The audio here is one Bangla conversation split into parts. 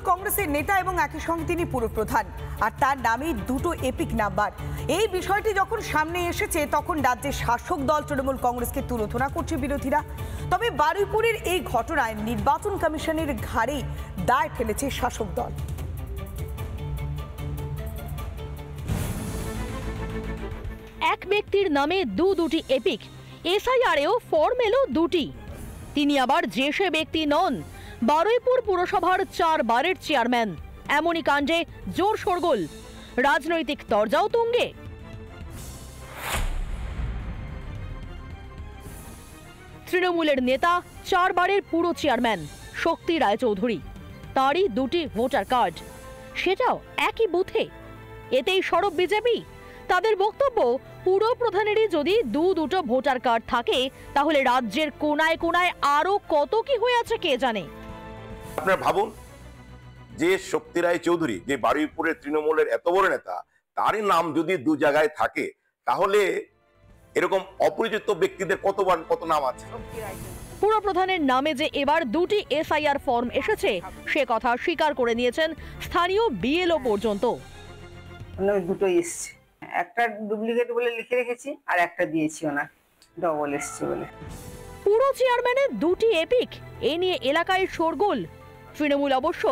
কংগ্রেসের নেতা এবং একই সঙ্গে তিনি পুরপ্রধান, আর তার নামে দুটো এপিক নাম্বার। এই বিষয়টি যখন সামনে এসেছে তখন রাজ্যের শাসক দল তৃণমূল কংগ্রেসকে তুলোধনা করছে বিরোধীরা। তবে বারুইপুরের এই ঘটনায় নির্বাচন কমিশনের ঘাড়েই দায় ফেলেছে শাসক দল। এক ব্যক্তির নামে দুটি এপিক, এসআইআরেও ফর্ম এলো দুটি। তিনি আবার যে সে ব্যক্তি নন, বারুইপুর পুরসভার 4 বারের চেয়ারম্যান। এমনই কাণ্ডে জোর শোরগোল, রাজনৈতিক তরজাও তুঙ্গে। তৃণমূলের নেতা 4 বারের পুরো চেয়ারম্যান শক্তি রায়চৌধুরী, তাঁরই দুটি ভোটার কার্ড, সেটাও একই বুথে। এতেই সরব বিজেপি। তাদের বক্তব্য, পুরো প্রধানেরই যদি দুটো ভোটার কার্ড থাকে তাহলে রাজ্যের কোনায় কোনায় আরো কত কি হয়ে আছে কে জানে। আপনারা ভাবুন যে শক্তি রায় চৌধুরী, যে বারুইপুরের তৃণমূলের এত বড় নেতা, তারই নাম যদি দু জায়গায় থাকে তাহলে এরকম অপরিচিত ব্যক্তিদের কত নাম আছে। পুরো প্রধানের নামে যে এবার দুটি এসআইআর ফর্ম এসেছে সে কথা স্বীকার করে নিয়েছেন স্থানীয় বিএলও পর্যন্ত। দুটো এসছে, একটা ডুপ্লিকেট বলে লিখে রেখেছি আর একটা দিয়েছি ওনার, ডবল এসছে বলে। পুরো চেয়ারম্যানের দুটি এপিক, এ নিয়ে এলাকায় শোরগোল। তৃণমূল অবশ্য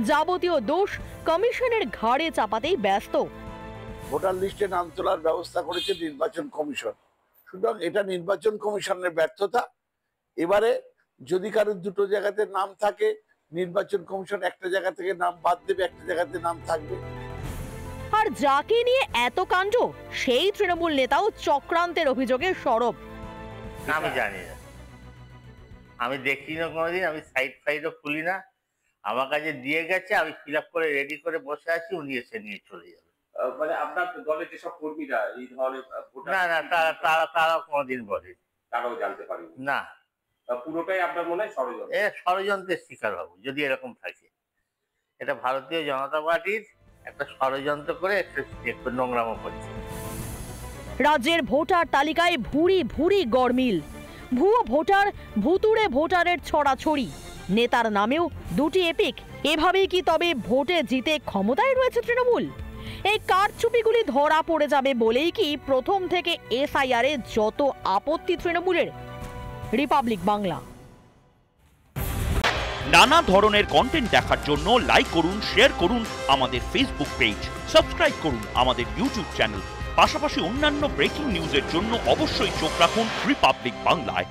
যাবতীয় দোষ কমিশনের ঘাড়ে চাপাতেই ব্যস্ত। ভোটার লিস্টে নাম তোলার ব্যবস্থা করেছে নির্বাচন কমিশন, সুতরাং এটা নির্বাচন কমিশনের ব্যর্থতা। এবারে যদি কারোর দুটো জায়গাতে নাম থাকে, নির্বাচন কমিশন একটা জায়গা থেকে নাম বাদ দেবে, একটা জায়গাতে নাম থাকবে। আর যাকে নিয়ে এত কাণ্ড, সেই তৃণমূল নেতাও চক্রান্তের অভিযোগে সরব। আমি জানি না, আমি দেখি না কোনোদিন, আমি সাইডও খুলি না। আমার কাছে দিয়ে গেছে, আমি ফিল আপ করে রেডি করে বসে আছি, উনি এসে নিয়ে চলে যাবে। মানে আপনার দলের যেসব কর্মীরা এই ধরনের না তারা কোনোদিন বলে, তারাও জানতে পারেন না। পুরোটাই আপনার মনে হয় ষড়যন্ত্র। ষড়যন্ত্রের শিকার হবো যদি এরকম থাকে। এটা ভারতীয় জনতা পার্টির একটা ষড়যন্ত্র করে একটু নোংরামো করছে। রাজ্যের ভোটার তালিকায় ভুরি গড়মিল, ভুয়ো ভোটার, ভুতুড়ে ভোটারের ছড়াছড়ি, নেতার নামেও দুটি এপিক। এভাবেই কি তবে ভোটে জিতে ক্ষমতায় রয়েছে তৃণমূল? এই কারচুপিগুলি ধরা পড়ে যাবে বলেই কি প্রথম থেকে এসআইআর এ যত আপত্তি তৃণমূলের? রিপাবলিক বাংলা। নানা ধরনের কন্টেন্ট দেখার জন্য লাইক করুন, শেয়ার করুন আমাদের ফেসবুক পেজ, সাবস্ক্রাইব করুন আমাদের ইউটিউব চ্যানেল। পাশাপাশি অন্যান্য ব্রেকিং নিউজের জন্য অবশ্যই চোখ রাখুন রিপাবলিক বাংলায়।